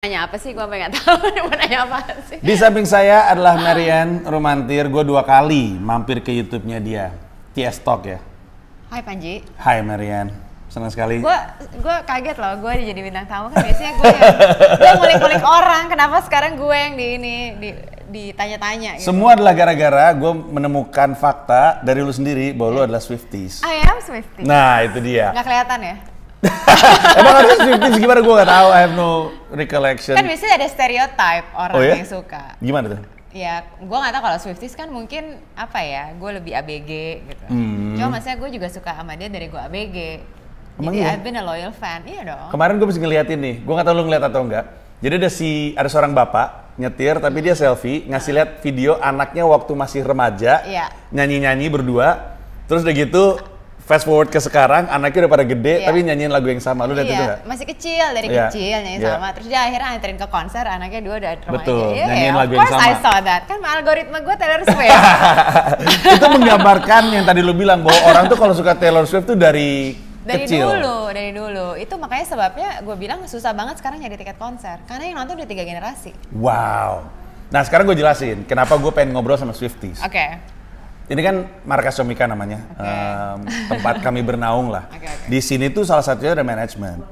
Nanya apa sih? Gue sampai nggak tahu mau nanya apa sih. Di samping saya adalah Marian Romantir. Gue 2 kali mampir ke YouTube-nya dia, TS Talk ya. Hai Panji. Hai Marian, senang sekali. Gue kaget loh, gue jadi bintang tamu kan biasanya gue ngulik-ngulik orang. Kenapa sekarang gue yang ditanya-tanya? Gitu. Semua adalah gara-gara gue menemukan fakta dari lu sendiri bahwa lu adalah Swifties. I am Swifties. Nah itu dia. Nggak kelihatan ya? Emang harus Swifties gimana, gue gak tahu, I have no recollection. Kan biasanya ada stereotype orang yang suka. Gimana tuh? Ya, gue nggak tahu kalau Swifties kan mungkin apa ya, gue lebih ABG gitu. Cuma maksudnya gue juga suka sama dia dari gue ABG. Emang jadi iya? I've been a loyal fan, iya dong. Kemarin gue bisa ngeliatin nih, gue gak tahu lu ngeliat atau enggak. Jadi ada seorang bapak nyetir tapi dia selfie, ngasih lihat video anaknya waktu masih remaja, nyanyi-nyanyi berdua. Terus udah gitu fast forward ke sekarang, anaknya udah pada gede, tapi nyanyiin lagu yang sama. Lu lihat itu nggak? Masih kecil, dari kecil nyanyi sama. Terus dia akhirnya nganterin ke konser, anaknya dua udah remaja. Betul, nyanyiin lagu yang sama. Of course I saw that. Kan algoritma gue Taylor Swift. Itu menggambarkan yang tadi lu bilang, bahwa orang tuh kalau suka Taylor Swift tuh dari kecil. Dari dulu. Itu makanya sebabnya gue bilang susah banget sekarang nyari tiket konser. Karena yang nonton udah 3 generasi. Wow. Nah sekarang gue jelasin, kenapa gue pengen ngobrol sama Swifties. Oke. Ini kan Markas Comika namanya, tempat kami bernaung lah. Di sini tuh salah satunya ada manajemen.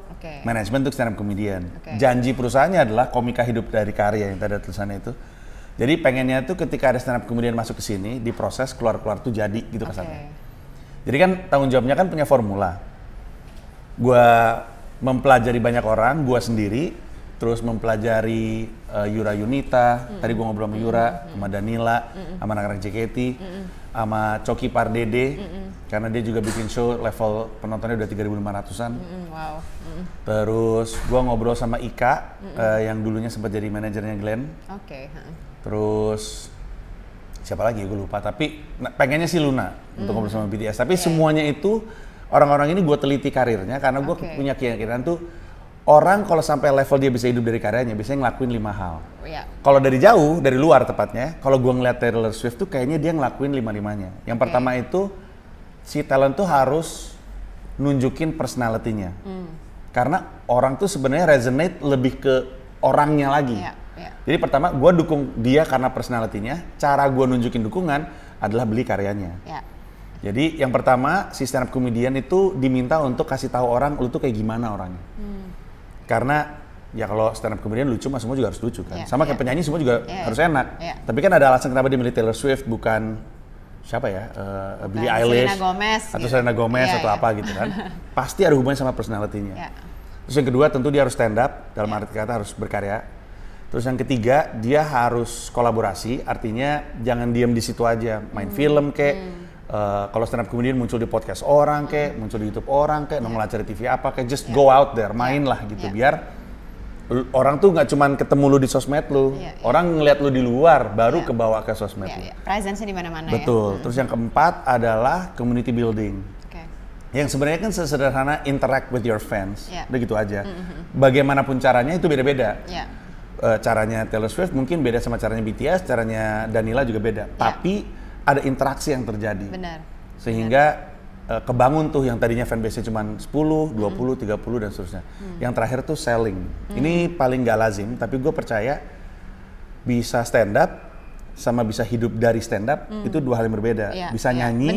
Manajemen untuk stand up comedian. Janji perusahaannya adalah komika hidup dari karya, yang tadi ada tulisannya itu. Jadi pengennya tuh ketika ada stand up comedian masuk ke sini, diproses keluar-keluar tuh jadi gitu kesannya. Jadi kan tanggung jawabnya kan punya formula. Gua mempelajari banyak orang, gua sendiri, terus mempelajari Yura Yunita, tadi gua ngobrol sama Yura, sama Danila, sama anak-anak JKT, sama Coki Pardede, karena dia juga bikin show level penontonnya udah 3.500-an. Wow. Terus gua ngobrol sama Ika, yang dulunya sempat jadi manajernya Glenn. Terus siapa lagi gue lupa, tapi pengennya sih Luna untuk ngobrol sama BTS. Tapi semuanya itu orang-orang ini gue teliti karirnya karena gue punya keyakinan tuh orang kalau sampai level dia bisa hidup dari karyanya biasanya ngelakuin 5 hal. Kalau dari jauh, dari luar tepatnya, kalau gue ngeliat Taylor Swift tuh kayaknya dia ngelakuin 5-5-nya. Yang pertama itu si talent tuh harus nunjukin personality-nya. Karena orang tuh sebenarnya resonate lebih ke orangnya lagi. Jadi pertama gue dukung dia karena personality-nya. Cara gue nunjukin dukungan adalah beli karyanya. Jadi yang pertama si stand up comedian itu diminta untuk kasih tahu orang lu tuh kayak gimana orangnya. Karena ya kalau stand up comedian lucu mah semua juga harus lucu kan. Sama kayak penyanyi semua juga harus enak. Tapi kan ada alasan kenapa dia milih Taylor Swift bukan siapa ya, Billie Eilish atau Selena Gomez atau apa gitu kan. Pasti ada hubungannya sama personality-nya. Terus yang kedua tentu dia harus stand up, dalam arti kata harus berkarya. Terus yang ketiga dia harus kolaborasi, artinya jangan diam di situ aja, main film kek. Kalau stand up comedian muncul di podcast orang kek, muncul di YouTube orang kek, nongol acara TV apa kek, just go out there, main lah gitu, biar orang tuh nggak cuman ketemu lu di sosmed lu, orang ngeliat lu di luar baru kebawa ke sosmed lu. Presence-nya di mana-mana. Betul. Terus yang keempat adalah community building. Yang sebenarnya kan sesederhana interact with your fans, udah gitu aja. Bagaimanapun caranya itu beda-beda. Caranya Taylor Swift mungkin beda sama caranya BTS, caranya Danila juga beda. Tapi ada interaksi yang terjadi. Sehingga kebangun tuh yang tadinya fanbase-nya cuma 10, 20, 30 dan seterusnya. Yang terakhir tuh selling. Ini paling gak lazim, tapi gue percaya bisa stand up sama bisa hidup dari stand up itu 2 hal yang berbeda. Bisa nyanyi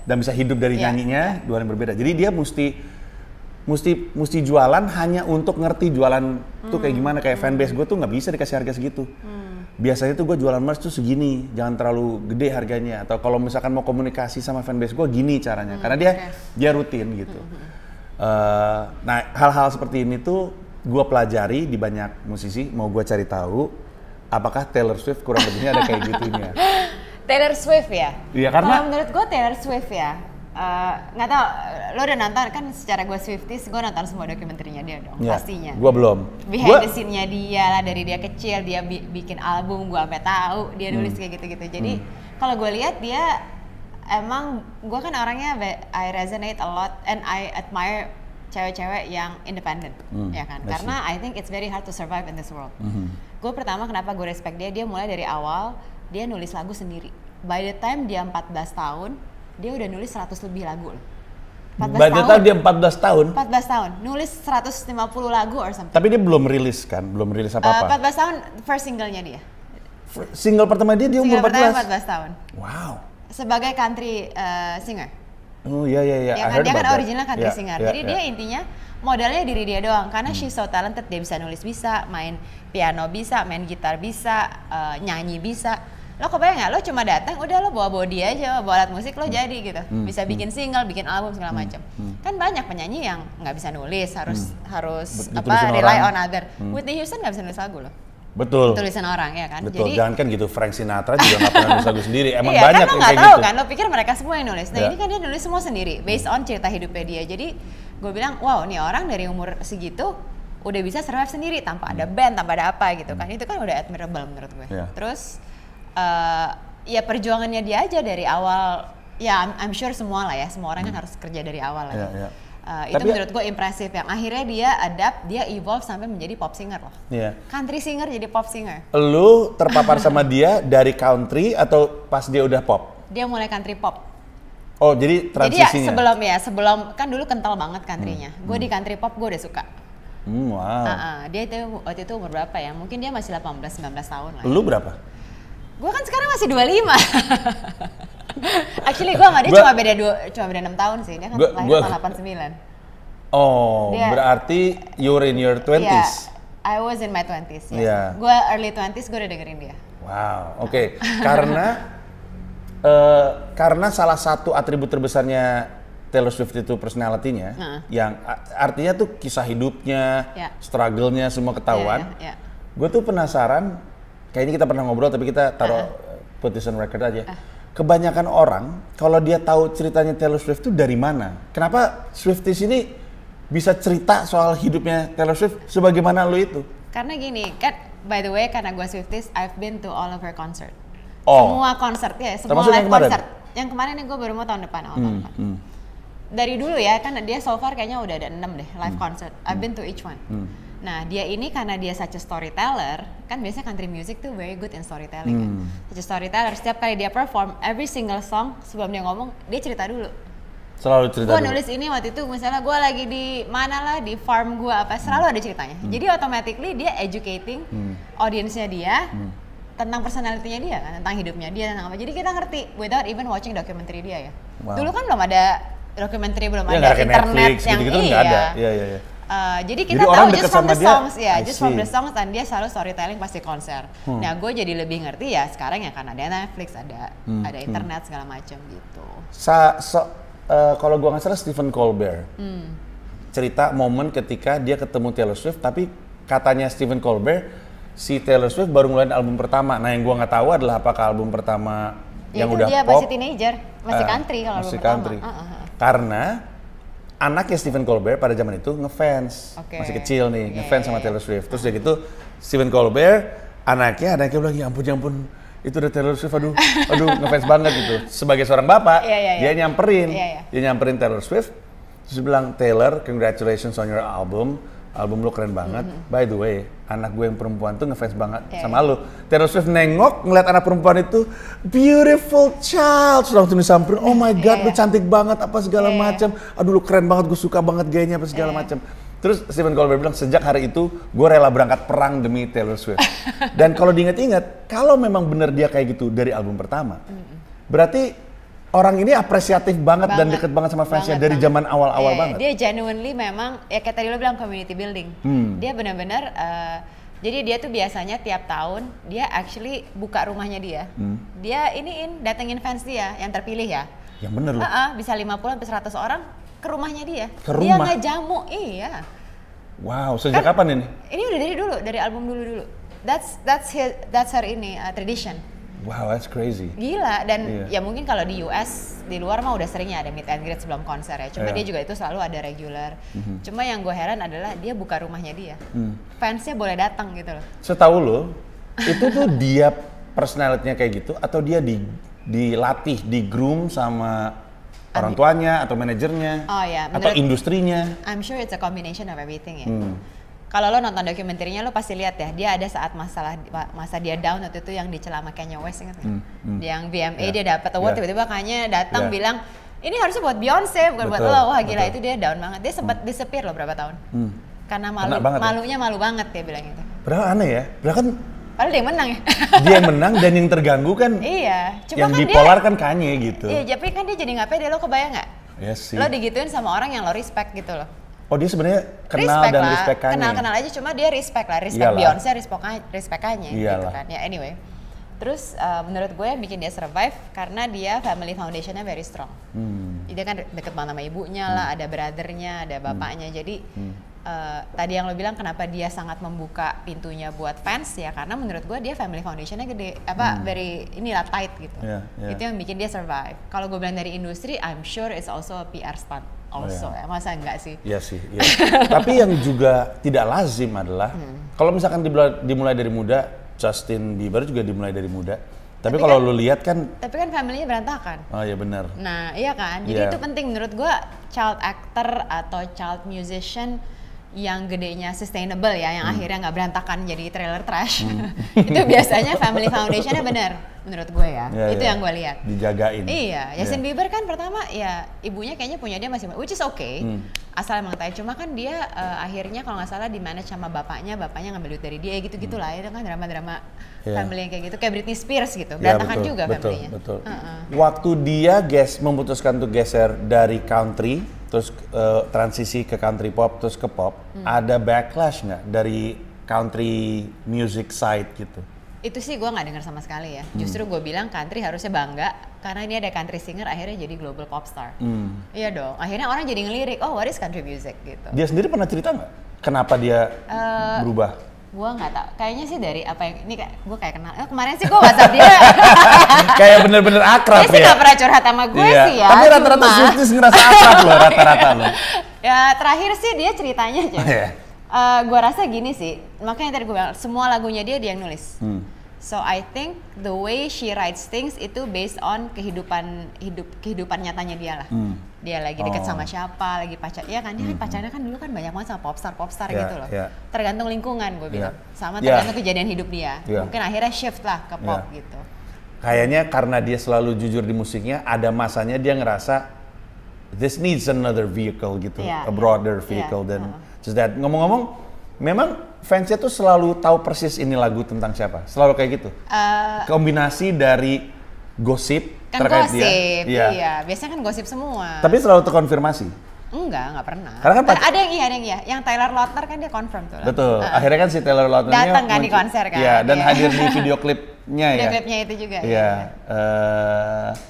dan bisa hidup dari nyanyinya 2 hal yang berbeda. Jadi dia mesti jualan hanya untuk ngerti jualan tuh kayak gimana. Kayak fanbase gue tuh nggak bisa dikasih harga segitu. Biasanya tuh gue jualan merch tuh segini, jangan terlalu gede harganya. Atau kalau misalkan mau komunikasi sama fanbase gue gini caranya, karena dia rutin gitu. Nah hal-hal seperti ini tuh gue pelajari di banyak musisi. Mau gue cari tahu apakah Taylor Swift kurang lebihnya ada kayak gitunya. Taylor Swift ya? Iya karena menurut gue Taylor Swift ya. Nggak tahu, lo udah nonton kan secara gue Swifties, gue nonton semua dokumenterinya dia dong, pastinya. Gue belum. Behind the scene-nya dia lah, dari dia kecil, dia bikin album, gue sampai tahu, dia nulis kayak gitu-gitu. Jadi kalau gue lihat dia emang, gue kan orangnya I resonate a lot and I admire cewek-cewek yang independent, ya kan? Karena I think it's very hard to survive in this world. Gue pertama kenapa gue respect dia mulai dari awal, dia nulis lagu sendiri. By the time dia 14 tahun, dia udah nulis 100 lebih lagu loh. Baca tahu dia 14 tahun. 14 tahun, nulis 150 lagu or something. Tapi dia belum rilis kan? Belum rilis apa-apa? 14 tahun, first single-nya dia. Single pertama dia umur 14? Single pertama 14 tahun. Wow. Sebagai country singer. Oh iya. Dia kan original country singer. Jadi dia intinya modalnya diri dia doang. Karena she's so talented, dia bisa nulis bisa, main piano bisa, main gitar bisa, nyanyi bisa. Lo kebayang nggak? Lo cuma datang, udah lo bawa dia aja, bawa alat musik lo jadi gitu. Bisa bikin single, bikin album segala macam. Kan banyak penyanyi yang nggak bisa nulis, harus rely on other. Whitney Houston nggak bisa nulis lagu loh. Betul. Tulisan orang ya kan. Betul. Jadi, jangan kan gitu, Frank Sinatra juga nggak pernah nulis lagu sendiri. Emang iya, banyak kan yang kayak tahu gitu. Kan lo pikir mereka semua yang nulis. Nah ini kan dia nulis semua sendiri, based on cerita hidupnya dia. Jadi gue bilang, wow, nih orang dari umur segitu udah bisa survive sendiri tanpa ada band, tanpa ada apa gitu kan. Itu kan udah admirable menurut gue. Terus ya perjuangannya dia aja dari awal, ya I'm sure semua lah ya, semua orang kan harus kerja dari awal lah. Itu menurut gue impresif, yang akhirnya dia adapt, dia evolve sampai menjadi pop singer loh. Country singer jadi pop singer. Lu terpapar sama dia dari country atau pas dia udah pop? Dia mulai country pop. Oh jadi transisinya? Jadi ya sebelum kan dulu kental banget countrynya. Gue di country pop gue udah suka. Wow. Dia itu waktu itu umur berapa ya? Mungkin dia masih 18-19 tahun lah. Lu berapa? Gue kan sekarang masih 25. Actually gue sama dia cuma beda 6 tahun sih. Dia kan lahir tahun 89. Oh, berarti you're in your 20s? Yeah, I was in my 20s. Yes. Gue early 20s gue udah dengerin dia. Wow, oke. Karena salah satu atribut terbesarnya Taylor Swift itu personality-nya, yang artinya tuh kisah hidupnya, struggle-nya semua ketahuan. Gue tuh penasaran, kayaknya kita pernah ngobrol tapi kita taruh put this on record aja. Kebanyakan orang kalau dia tahu ceritanya Taylor Swift tuh dari mana? Kenapa Swifties ini bisa cerita soal hidupnya Taylor Swift sebagaimana lu itu? Karena gini, kan by the way karena gue Swifties, I've been to all of her concert. Semua konser ya, semua live konser. Yang kemarin nih gue baru mau tahun depan. Dari dulu ya, kan dia so far kayaknya udah ada 6 deh live concert. I've been to each one. Nah dia ini karena dia such a storyteller, kan biasanya country music tuh very good in storytelling kan. Such a storyteller, setiap kali dia perform, every single song sebelum dia ngomong, dia cerita dulu. Selalu cerita. Gue nulis ini waktu itu, misalnya gue lagi di mana lah, di farm gue apa, selalu ada ceritanya. Jadi automatically dia educating audiensnya dia tentang personality-nya dia kan, tentang hidupnya dia, tentang apa. Jadi kita ngerti without even watching documentary dia ya. Dulu kan belum ada documentary, belum ada internet Netflix, yang gitu-gitu nggak ada. Jadi kita tahu just from the songs ya, just from the songs, dan dia selalu storytelling pasti konser. Nah gue jadi lebih ngerti ya sekarang ya karena ada Netflix, ada internet segala macam gitu. Kalau gue nggak salah Stephen Colbert cerita momen ketika dia ketemu Taylor Swift, tapi katanya Stephen Colbert si Taylor Swift baru ngeluarin album pertama. Nah yang gue nggak tahu adalah apakah album pertama yang udah dia pop, masih teenager, masih country kalau album pertama. Karena anaknya Stephen Colbert pada zaman itu ngefans, masih kecil nih, ngefans sama Taylor Swift. Terus dari gitu Stephen Colbert, anaknya bilang, ya ampun, itu udah Taylor Swift, aduh ngefans banget gitu. Sebagai seorang bapak, dia nyamperin Taylor Swift, terus dia bilang, Taylor, congratulations on your album lo keren banget. By the way, anak gue yang perempuan tuh ngefans banget sama lo. Taylor Swift nengok, ngeliat anak perempuan itu, beautiful child, terus langsung disamperin, oh my god, lu cantik banget, apa segala macam. Aduh lu keren banget, gue suka banget gayanya, apa segala macam. Terus Stephen Colbert bilang, sejak hari itu gue rela berangkat perang demi Taylor Swift. Dan kalau diingat-ingat, kalau memang bener dia kayak gitu dari album pertama, berarti orang ini apresiatif banget dan deket banget sama fansnya dari zaman awal-awal banget. Dia genuinely memang, ya kayak tadi lo bilang community building. Dia benar-benar, jadi dia tuh biasanya tiap tahun, dia actually buka rumahnya dia. Dia datengin fans dia, yang terpilih ya. Yang bener loh. Bisa 50-100 orang ke rumahnya dia. Ke rumah? Dia nggak jamu, iya. Wow, sejak kapan ini? Ini udah dari dulu, dari album dulu. That's her tradition. Wow, that's crazy. Gila, dan ya mungkin kalau di US, di luar mah udah seringnya ada meet and greet sebelum konser ya. Cuma dia juga itu selalu ada regular. Cuma yang gue heran adalah dia buka rumahnya dia. Fansnya boleh datang gitu loh. Setahu lo, itu tuh dia personality-nya kayak gitu atau dia dilatih, di-groom sama orang tuanya atau manajernya? Atau industrinya? I'm sure it's a combination of everything ya. Kalau lo nonton dokumenterinya lo pasti lihat ya, dia ada saat masa dia down waktu itu yang dicela sama Kanye West, ingat nggak? Yang VMA dia dapat award, tiba-tiba Kanye datang bilang, Ini harusnya buat Beyonce, bukan buat Betul, lo. Wah gila, betul. itu dia down banget. Dia sempat disappear loh berapa tahun. Karena malunya malu banget dia bilang gitu. Padahal aneh ya, padahal kan Padahal dia yang menang ya. dia yang menang dan yang terganggu kan Iya, cuma yang kan bipolar kan Kanye gitu. Iya, tapi kan dia jadi nggak pede, lo kebayang nggak? Iya sih. Lo digituin sama orang yang lo respect gitu loh. Oh dia sebenarnya kenal dan lah. respect Kanye. Kenal aja, cuma dia respect lah, respect Iyalah. Beyonce, respect Kanye gitu Iyalah. kan. Ya anyway. Terus menurut gue yang bikin dia survive karena dia family foundationnya very strong. Dia kan deket banget sama ibunya lah, ada brothernya, ada bapaknya. Jadi tadi yang lo bilang kenapa dia sangat membuka pintunya buat fans ya karena menurut gue dia family foundationnya gede, very inilah tight gitu. Itu yang bikin dia survive. Kalau gue bilang dari industri, I'm sure it's also a PR stunt. Ya. Masa enggak sih? Iya sih, iya. Tapi yang juga tidak lazim adalah kalau misalkan dimulai dari muda, Justin Bieber juga dimulai dari muda. Tapi kalau lu lihat kan family-nya berantakan. Oh iya benar. Nah, iya kan? Jadi itu penting menurut gua, child actor atau child musician yang gedenya sustainable ya, yang akhirnya nggak berantakan jadi trailer trash. Itu biasanya family foundationnya benar menurut gue ya. Itu yang gue lihat. Dijagain. Iya, Justin Bieber kan pertama ya ibunya kayaknya punya dia masih, which is okay. Asal emang tahu. Cuma kan dia akhirnya kalau nggak salah di manage sama bapaknya ngambil duit dari dia gitu lah. Itu kan drama-drama family yang kayak gitu, kayak Britney Spears gitu. Berantakan juga family-nya. Betul. Waktu dia memutuskan untuk geser dari country terus transisi ke country pop terus ke pop, ada backlash nggak dari country music side gitu? Itu sih gue nggak dengar sama sekali ya. Justru gue bilang country harusnya bangga karena ini ada country singer akhirnya jadi global pop star. Iya dong. Akhirnya orang jadi ngelirik, oh what is country music gitu. Dia sendiri pernah cerita nggak kenapa dia berubah? Gue nggak tahu. Kayaknya sih dari apa yang ini gue kayak kenal. Kemarin sih gue WhatsApp dia. Kayak bener-bener akrab dia sih nggak pernah curhat sama gue sih ya. Tapi rata-rata Swifties ngerasa akrab loh rata-rata loh. Ya terakhir sih dia ceritanya aja. Gue rasa gini sih, makanya tadi gue bilang semua lagunya dia yang nulis. So I think the way she writes things itu based on kehidupan nyatanya dia lah. Dia lagi deket sama siapa, lagi pacar, ya kan dia kan pacarnya kan dulu kan banyak banget sama popstar gitu loh. Tergantung lingkungan gue bilang, sama tergantung kejadian hidup dia. Mungkin akhirnya shift lah ke pop gitu. Kayaknya karena dia selalu jujur di musiknya, ada masanya dia ngerasa this needs another vehicle gitu, a broader vehicle than just that. Ngomong-ngomong, memang fansnya tuh selalu tahu persis ini lagu tentang siapa? Selalu kayak gitu? Kombinasi dari gosip kan terkait gosip, dia? Iya. Biasanya kan gosip semua. Tapi selalu terkonfirmasi? Nggak pernah. Karena kan ada yang iya. Yang Taylor Lautner kan dia confirm tuh. Betul. Akhirnya kan si Taylor Lautner datang kan di konser kan. Iya, dan hadir di video klipnya ya. Video klipnya itu juga. Iya.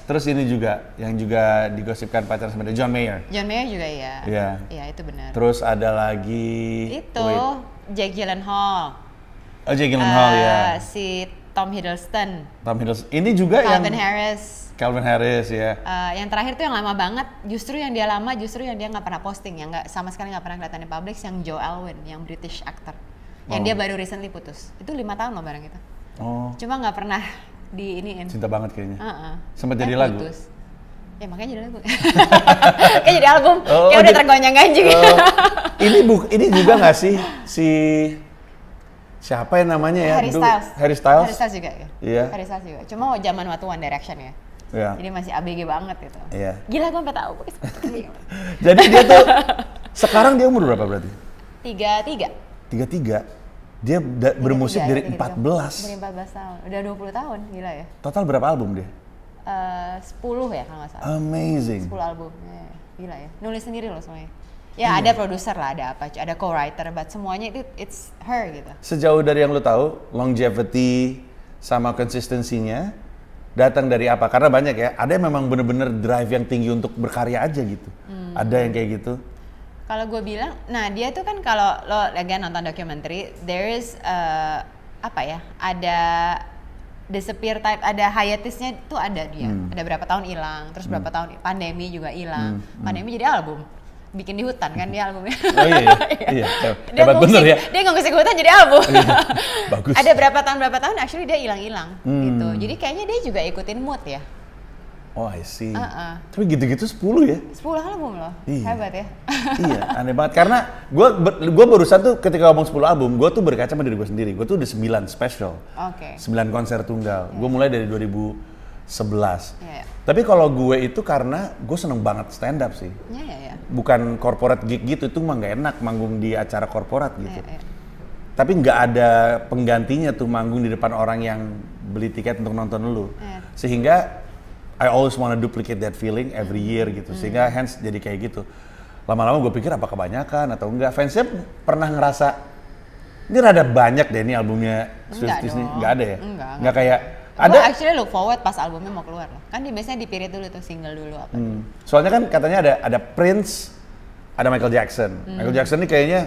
Terus ini juga yang juga digosipkan pacar sama dia, John Mayer. John Mayer juga iya. Iya. Iya, itu benar. Terus ada lagi Jake Gyllenhaal. Oh, Jake Gyllenhaal ya. Si Tom Hiddleston. Ini juga Calvin Harris ya. Yang terakhir tuh yang lama banget, justru yang dia nggak pernah posting, yang nggak sama sekali nggak pernah kelihatan di publik, yang Joe Alwyn, yang British actor, yang dia baru recently putus. Itu 5 tahun loh bareng itu. Cuma nggak pernah diiniin. Cinta banget kayaknya. Sempat jadi lagu. Putus. Ya makanya jadi lagu. Kayak jadi album. Kayak udah tergoyang-ganjing. Ini juga nggak sih si siapa yang namanya ya? Harry Styles juga ya. Iya. Harry Styles juga. Cuma zaman waktu One Direction ya. Jadi masih ABG banget gitu. Gila gue sampai tahu. Jadi dia tuh sekarang dia umur berapa berarti? 33. Dia bermusik dari 14. Dari 14 tahun. Udah 20 tahun, gila ya. Total berapa album dia? 10 ya kalau nggak salah. Amazing. 10 album. Gila ya. Nulis sendiri loh semuanya. Ya ada produser lah, ada co-writer, but semuanya itu it's her gitu. Sejauh dari yang lu tahu, longevity sama konsistensinya datang dari apa? Karena banyak ya, ada yang memang bener-bener drive yang tinggi untuk berkarya aja gitu. Ada yang kayak gitu. Kalau gue bilang, nah dia tuh kan kalau lo lagi nonton documentary, there is ada disappear type, ada hiatusnya tuh ada dia. Ada berapa tahun hilang, terus berapa tahun pandemi juga hilang. Pandemi jadi album. Bikin di hutan kan dia albumnya. Oh iya. Hebat bener ya. Dia nggak ngusik hutan jadi album. Bagus. Ada berapa tahun actually dia hilang gitu. Jadi kayaknya dia juga ikutin mood ya. Oh I see. Tapi gitu-gitu 10 ya? 10 album loh. Hebat ya. Iya, aneh banget. Karena gue barusan tuh ketika ngomong 10 album, gue tuh berkaca sama diri gue sendiri. Gue tuh udah 9 special. 9 konser tunggal. Gue mulai dari 2009 11. Tapi kalau gue itu karena gue seneng banget stand up sih. Bukan corporate gig gitu, itu mah nggak enak manggung di acara korporat gitu. Tapi nggak ada penggantinya tuh manggung di depan orang yang beli tiket untuk nonton lu. Sehingga I always wanna duplicate that feeling every year gitu. Sehingga hence jadi kayak gitu. Lama-lama gue pikir apa kebanyakan atau enggak. Fansnya pernah ngerasa ini rada banyak deh ini albumnya Swifties nih. Nggak ada ya? Nggak kayak ada. Gue actually look forward pas albumnya mau keluar loh. Kan biasanya di period dulu tuh single dulu apa. Soalnya kan katanya ada Prince, ada Michael Jackson. Michael Jackson ini kayaknya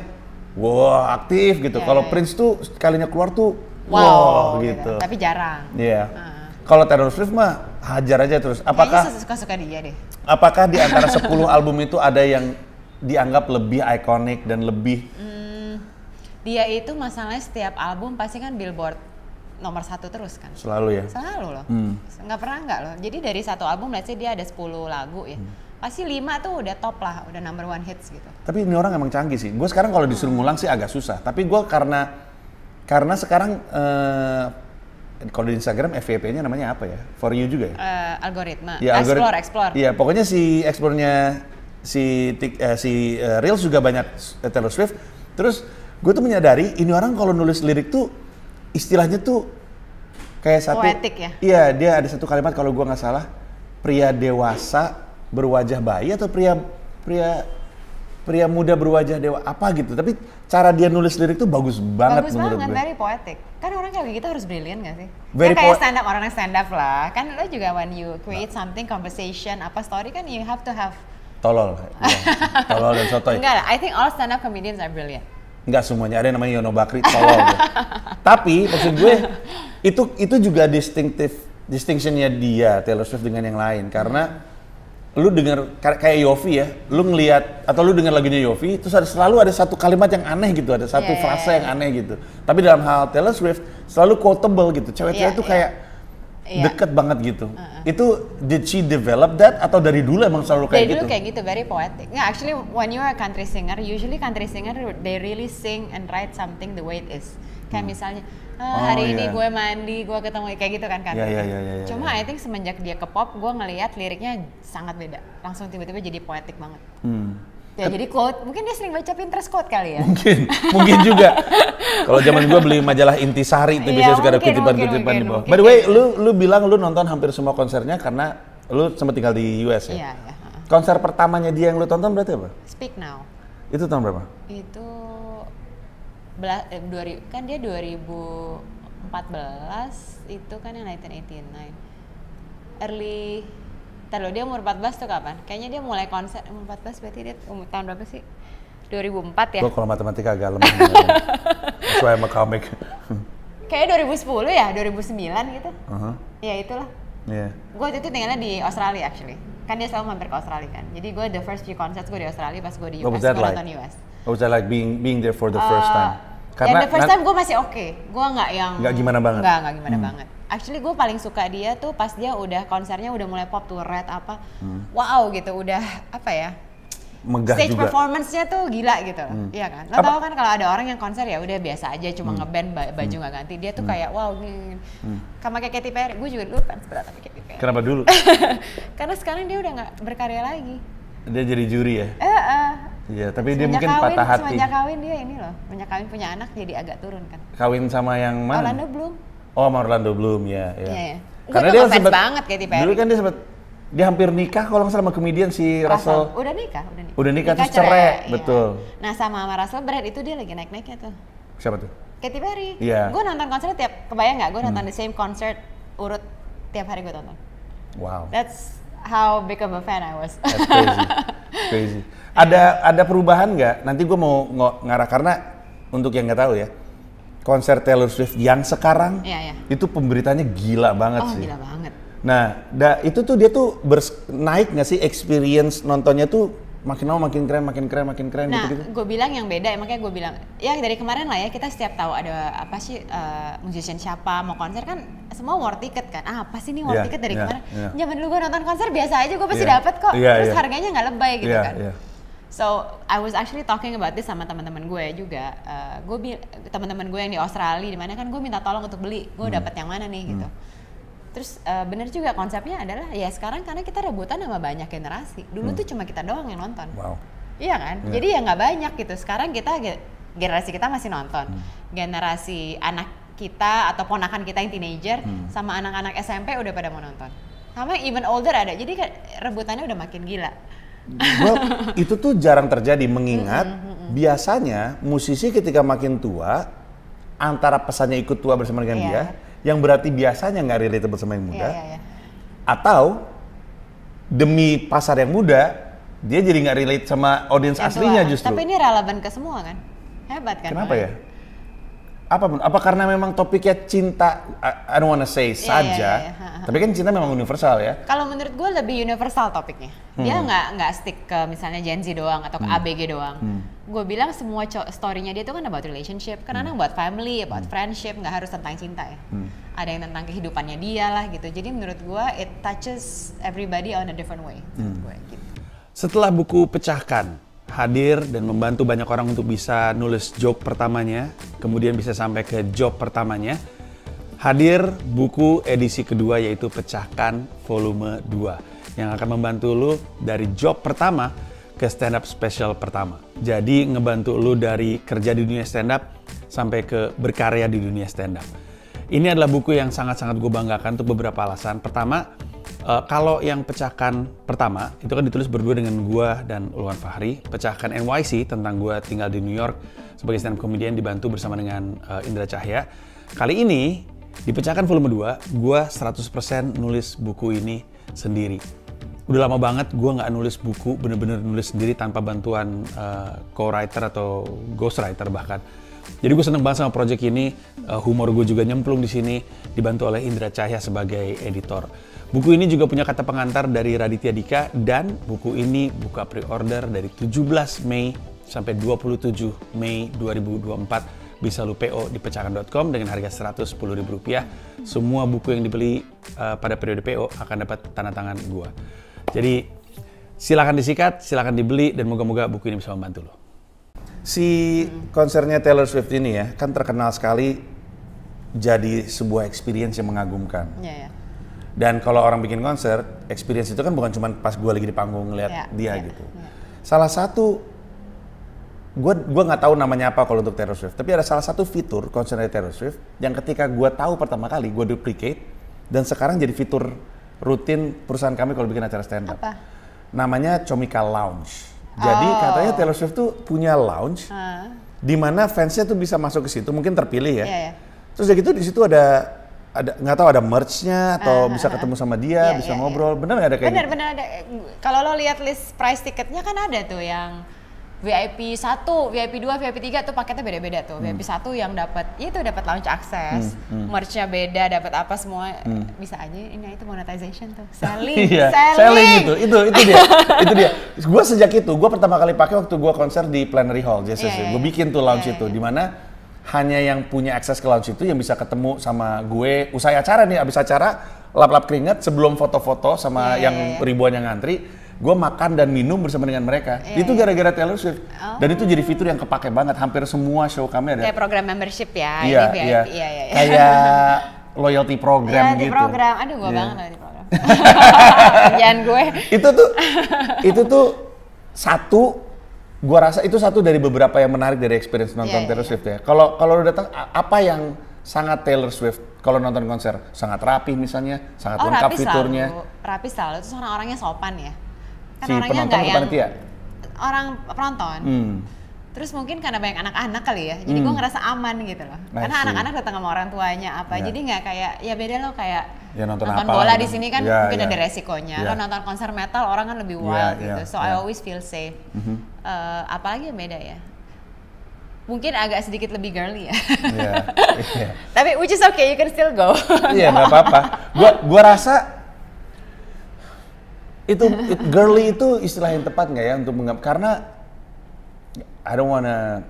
aktif gitu. Kalau Prince tuh sekalinya keluar tuh wow gitu. Tapi jarang. Kalau Taylor Swift mah hajar aja terus. Apakah kayaknya suka-suka dia deh. Apakah di antara 10 album itu ada yang dianggap lebih ikonik dan lebih dia itu masalahnya setiap album pasti kan Billboard nomor 1 terus kan. Selalu ya? Selalu loh. Nggak pernah nggak loh. Jadi dari satu album let's say dia ada 10 lagu ya. Pasti 5 tuh udah top lah, udah number 1 hits gitu. Tapi ini orang emang canggih sih. Gue sekarang kalau disuruh ngulang sih agak susah. Tapi gue karena sekarang kalau di Instagram FYP-nya namanya apa ya? For You juga ya? Algoritma. Ya, Explore. Iya, pokoknya si Explore-nya si Reels juga banyak Taylor Swift. Terus gue tuh menyadari ini orang kalau nulis lirik tuh istilahnya tuh kayak satu poetik ya? Iya, dia ada satu kalimat kalau gue nggak salah, pria dewasa berwajah bayi atau pria muda berwajah dewa apa gitu. Tapi cara dia nulis lirik tuh bagus banget menurut gue. Bagus banget, very poetic. Kan orang kayak gitu harus brilliant gak sih? Very kayak stand up, orang yang stand up lah. Kan lo juga when you create something, conversation, apa story kan you have to have tolol. Tolol dan sotoy. Enggak, I think all stand up comedians are brilliant. Enggak semuanya, ada yang namanya Yono Bakri, tolol. Tapi maksud gue itu juga distinctionnya dia Taylor Swift dengan yang lain karena lu denger kayak Yofi ya, lu ngelihat atau lu denger lagunya Yofi, terus selalu ada satu kalimat yang aneh gitu, ada satu frase yang aneh gitu. Tapi dalam hal Taylor Swift selalu quotable gitu. Cewek-cewek tuh kayak deket banget gitu. Itu did she develop that atau dari dulu emang selalu kayak gitu? Dari dulu kayak gitu, very poetic. Yeah, actually when you are a country singer, usually country singer they really sing and write something the way it is. Kayak misalnya hari ini gue mandi, gue ketemu kayak gitu kan. Cuma I think semenjak dia ke pop, gue ngelihat liriknya sangat beda. Langsung tiba-tiba jadi poetic banget. Ya jadi quote, mungkin dia sering baca Pinterest quote kali ya? Mungkin juga. Kalau zaman gue beli majalah Intisari itu biasanya suka ada kutipan-kutipan di bawah. By the way, lu bilang lu nonton hampir semua konsernya karena lu sempat tinggal di US ya? Iya. Konser pertamanya dia yang lu tonton berarti apa? Speak Now. Itu tahun berapa? Itu kan dia 2014 itu kan yang 1989 early dia umur 14 tuh kapan? Kayaknya dia mulai konser umur 14 berarti dia umur tahun berapa sih? 2004 ya? Gue kalau matematika agak lemah. That's why I'm a comic. Kayaknya 2010 ya? 2009 gitu? Ya itulah. Gue waktu itu tinggalnya di Australia actually. Kan dia selalu mampir ke Australia kan. Jadi gue the first few concerts gue di Australia pas gue di US, gue nonton US. What was that like being there for the first time? Karena the first time gue masih oke. Gue nggak gimana banget. Nggak gimana banget. Actually gue paling suka dia tuh pas dia udah konsernya udah mulai pop tuh Red apa. Wow gitu, udah apa ya? Megah stage juga. performance-nya tuh gila gitu. Iya kan? Lo tau kan kalau ada orang yang konser ya udah biasa aja cuma ngeband baju nggak ganti. Dia tuh kayak wow gini. Sama kayak Katy Perry. Gue juga dulu fans berat sama Katy Perry. Kenapa dulu? Karena sekarang dia udah nggak berkarya lagi. Dia jadi juri ya? Iya, tapi dia mungkin patah hati. Semenjak kawin dia ini loh, semenjak kawin punya anak jadi agak turun kan. Kawin sama yang mana? Orlando Bloom. Oh, sama Orlando Bloom ya. Iya. Karena dia fans banget Katy Perry. Dulu kan dia hampir nikah kalau nggak salah sama komedian si Russell. Udah nikah. Udah nikah terus cerai, betul. Nah sama Russell Brand itu dia lagi naik-naiknya tuh. Siapa tuh? Katy Perry. Iya. Gue nonton konsernya kebayang nggak? Gue nonton the same concert urut tiap hari gue tonton. Wow. That's how big of a fan I was. That's crazy. Ada perubahan nggak? Nanti gue mau ngarah karena untuk yang nggak tahu ya, konser Taylor Swift yang sekarang itu pemberitanya gila banget sih. Gila banget. Nah, itu tuh dia tuh naik nggak sih experience nontonnya tuh makin lama makin keren nah, gitu. Nah, gue bilang yang beda, makanya gue bilang ya dari kemarin lah ya kita setiap tahu ada apa sih musician siapa mau konser kan semua war ticket kan. Apa sih nih war ticket dari kemarin? Zaman dulu gue nonton konser biasa aja gue pasti dapat kok. Terus harganya nggak lebay gitu kan. So I was actually talking about this sama teman-teman gue juga. Teman-teman gue yang di Australia, di mana kan gue minta tolong untuk beli. Gue dapat yang mana nih gitu. Terus bener juga konsepnya adalah ya sekarang karena kita rebutan sama banyak generasi. Dulu tuh cuma kita doang yang nonton. Wow. Iya kan? Jadi ya nggak banyak gitu. Sekarang kita generasi kita masih nonton. Generasi anak kita atau ponakan kita yang teenager sama anak-anak SMP udah pada mau nonton. Sama even older ada. Jadi rebutannya udah makin gila. Itu tuh jarang terjadi mengingat biasanya musisi ketika makin tua antara pesannya ikut tua bersama dengan dia yang berarti biasanya nggak relatable sama yang muda atau demi pasar yang muda dia jadi nggak relate sama audiens aslinya justru. Tapi ini relevan ke semua kan, hebat kan? Kenapa ya? Apa karena memang topiknya cinta? I don't wanna say saja, tapi kan cinta memang universal ya. Kalau menurut gue lebih universal topiknya. Dia nggak stick ke misalnya Gen Z doang atau ke ABG doang. Gue bilang semua story-nya dia tuh kan about relationship, karena about family, about friendship, nggak harus tentang cinta ya. Ada yang tentang kehidupannya dia lah gitu. Jadi menurut gue it touches everybody on a different way. Gitu. Setelah buku Pecahkan hadir dan membantu banyak orang untuk bisa nulis joke pertamanya, kemudian bisa sampai ke job pertamanya, hadir buku edisi kedua yaitu Pecahkan Volume 2 yang akan membantu lu dari job pertama ke stand up special pertama. Jadi ngebantu lu dari kerja di dunia stand up sampai ke berkarya di dunia stand up. Ini adalah buku yang sangat-sangat gue banggakan untuk beberapa alasan. Pertama, kalau yang Pecahkan pertama itu kan ditulis berdua dengan gue dan Ulwan Fahri. Pecahkan NYC tentang gue tinggal di New York sebagai stand up comedian dibantu bersama dengan Indra Cahya. Kali ini di Pecahkan Volume 2 gue 100% nulis buku ini sendiri. Udah lama banget gue nggak nulis buku, bener-bener nulis sendiri tanpa bantuan co-writer atau ghostwriter bahkan. Jadi gue seneng banget sama project ini, humor gue juga nyemplung di sini, dibantu oleh Indra Cahya sebagai editor. Buku ini juga punya kata pengantar dari Raditya Dika dan buku ini buka pre-order dari 17 Mei sampai 27 Mei 2024. Bisa lu PO di pecahkan.com dengan harga Rp110.000. Semua buku yang dibeli pada periode PO akan dapat tanda tangan gue. Jadi silakan disikat, silakan dibeli dan moga-moga buku ini bisa membantu lo. Si konsernya Taylor Swift ini ya, kan terkenal sekali jadi sebuah experience yang mengagumkan. Dan kalau orang bikin konser, experience itu kan bukan cuma pas gue lagi di panggung ngeliat dia gitu. Salah satu, gue nggak tahu namanya apa kalau untuk Taylor Swift, tapi ada salah satu fitur konsernya Taylor Swift yang ketika gue tahu pertama kali, gue duplicate dan sekarang jadi fitur rutin perusahaan kami kalau bikin acara stand up. Apa? Namanya Comica Lounge. Jadi katanya Taylor Swift tuh punya lounge di mana fansnya tuh bisa masuk ke situ, mungkin terpilih ya. Terus ya gitu di situ ada nggak tahu ada merch-nya atau bisa ketemu sama dia, bisa ngobrol. Bener nggak ada kayak gitu? Bener ada. Kalau lo lihat list price tiketnya kan ada tuh yang VIP 1, VIP 2, VIP 3 tuh paketnya beda-beda tuh. VIP 1 yang dapat lounge access, merch-nya beda, dapat apa semua. Bisa aja ini itu monetization tuh. Selling. Selling itu dia. Gue sejak itu, gue pertama kali pakai waktu gue konser di Plenary Hall, gue bikin tuh lounge itu di mana hanya yang punya akses ke lounge itu yang bisa ketemu sama gue usai acara nih, abis acara lap-lap keringat sebelum foto-foto sama yang ribuan yang ngantri. Gue makan dan minum bersama dengan mereka. Itu gara-gara Taylor Swift. Dan itu jadi fitur yang kepake banget. Hampir semua show kami ada. Kayak program membership ya. Iya. Kayak loyalty program gitu. Program. Aduh, gue banget loyalty program. Kerjaan gue. Itu tuh gue rasa itu satu dari beberapa yang menarik dari experience nonton Taylor Swift ya. Kalau lu datang, apa yang sangat Taylor Swift kalau nonton konser? Sangat rapi misalnya, sangat lengkap fiturnya. Rapi selalu. Itu orangnya sopan ya. Si penonton ke panitia? Orang penonton. Terus mungkin karena banyak anak-anak kali ya, jadi gue ngerasa aman gitu loh. Karena anak-anak datang sama orang tuanya jadi nggak kayak, ya beda lo kayak nonton bola di sini kan mungkin ada resikonya. Lo nonton konser metal orang kan lebih wild gitu, so I always feel safe. Apalagi yang beda ya? Mungkin agak sedikit lebih girly ya. Tapi which is okay, you can still go. Iya, nggak apa-apa. Gua rasa itu girly itu istilah yang tepat nggak ya untuk karena I don't wanna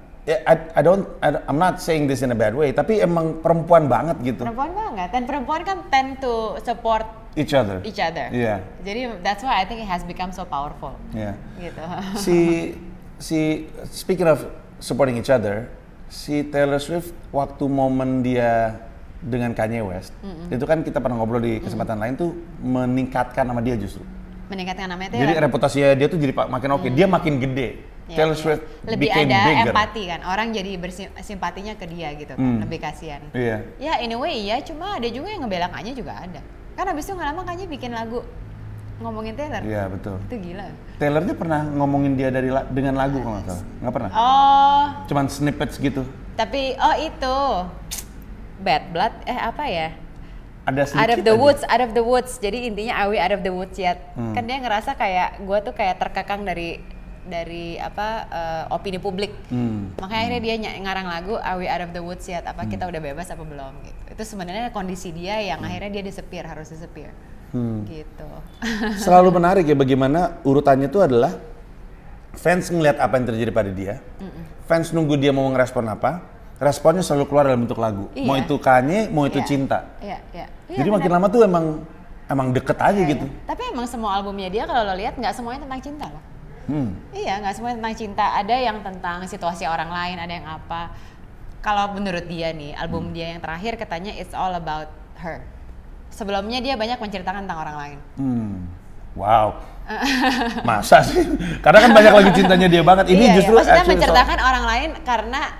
I'm not saying this in a bad way, tapi emang perempuan banget gitu. Perempuan banget, dan perempuan kan tend to support each other. Yeah. Jadi that's why I think it has become so powerful. Yeah. Gitu. Si speaking of supporting each other, si Taylor Swift waktu momen dia dengan Kanye West, itu kan kita pernah ngobrol di kesempatan lain tuh meningkatkan nama dia justru. Meningkatkan namanya Taylor. Jadi reputasinya dia tuh jadi makin oke. Dia makin gede. Taylor Swift lebih ada empati kan, orang jadi bersimpatinya ke dia gitu kan, lebih kasihan. Iya. Ya anyway iya, cuma ada juga yang ngebela Kanye juga ada. Kan abis itu nggak lama Kanye bikin lagu ngomongin Taylor. Iya betul. Itu gila. Taylornya pernah ngomongin dia dengan lagu kalau nggak salah, nggak pernah? Oh. Cuman snippets gitu. Tapi itu Bad Blood apa ya? Ada sedikit. Out of the woods. Jadi intinya are we out of the woods yet? Kan dia ngerasa kayak gue tuh kayak terkekang dari opini publik. Makanya akhirnya dia ngarang lagu Are We Out of the Woods Yet? Apa kita udah bebas apa belum gitu. Itu sebenarnya kondisi dia yang akhirnya dia harus disappear. Gitu. Selalu menarik ya bagaimana urutannya itu adalah fans ngelihat apa yang terjadi pada dia. Fans nunggu dia mau ngerespon apa. Responnya selalu keluar dalam bentuk lagu. Iya. Mau itu Kanye, mau itu cinta. Iya. Jadi makin lama tuh emang deket aja gitu. Tapi emang semua albumnya dia kalau lo lihat nggak semuanya tentang cinta loh. Iya, nggak semuanya tentang cinta. Ada yang tentang situasi orang lain, ada yang apa. Kalau menurut dia nih, album dia yang terakhir katanya It's All About Her. Sebelumnya dia banyak menceritakan tentang orang lain. Wow. Masa sih? Karena kan banyak lagu cintanya dia banget. Ini justru maksudnya menceritakan orang lain karena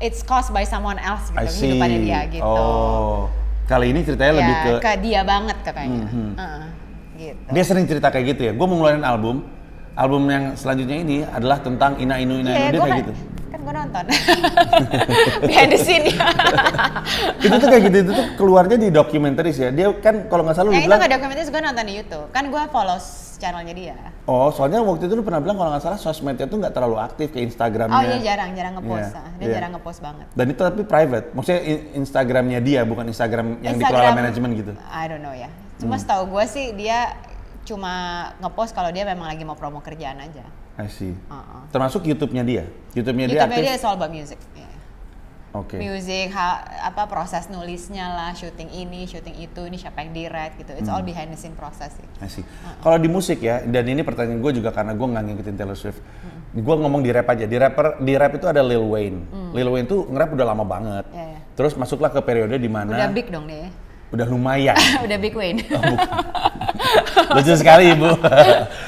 it's caused by someone else gitu, kehidupannya dia gitu. Oh, kali ini ceritanya lebih ke dia banget katanya. Gitu. Dia sering cerita kayak gitu ya. Gue mau ngeluarin album yang selanjutnya ini adalah tentang Ina Inu dia kayak gitu. Kan gue nonton behind the scene ya. Itu tuh kayak gitu, itu tuh keluarnya di documentaries ya. Dia kan kalau nggak salah lu bilang. Itu nggak documentaries, gue nonton di YouTube. Kan gue follow channelnya dia. Oh, soalnya waktu itu lu pernah bilang kalau nggak salah sosmednya tuh nggak terlalu aktif ke Instagramnya. Oh iya jarang ngepost. Dia jarang ngepost banget. Dan itu tapi private, maksudnya Instagramnya dia bukan Instagram yang dikelola manajemen gitu. I don't know ya. Cuma setahu gue sih dia cuma ngepost kalau dia memang lagi mau promo kerjaan aja. I see. Termasuk YouTube-nya dia. YouTube-nya dia aktif. YouTube-nya dia all about music. Oke. Music, proses nulisnya lah, syuting ini, syuting itu, ini siapa yang direct gitu. It's all behind the scene process sih. I see. Kalau di musik ya, dan ini pertanyaan gue juga karena gue nggak ngikutin Taylor Swift. Gue ngomong di rap aja. Di rap itu ada Lil Wayne. Lil Wayne tuh nge-rap udah lama banget. Terus masuklah ke periode di mana. Udah big dong dia. Udah lumayan. Udah Big Wayne. Lucu sekali Ibu.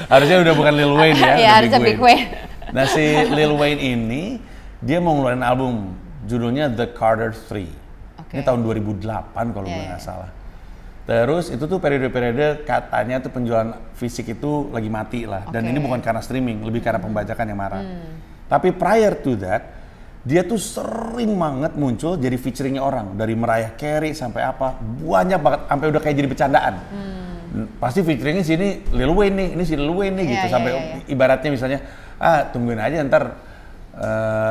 Harusnya udah bukan Lil Wayne ya. Iya harusnya Big Wayne. Nah si Lil Wayne ini dia mau ngeluarin album judulnya The Carter 3. Ini tahun 2008 kalau gue nggak salah. Terus itu tuh periode-periode katanya tuh penjualan fisik itu lagi mati lah. Dan ini bukan karena streaming, lebih karena pembajakan yang marah. Tapi prior to that, dia tuh sering banget muncul jadi featuringnya orang. Dari Mariah Carey sampai apa, banyak banget, sampai udah kayak jadi bercandaan. Pasti featuringnya sini Lil Wayne nih, ini si Lil Wayne nih gitu. Sampai ibaratnya misalnya, tungguin aja ntar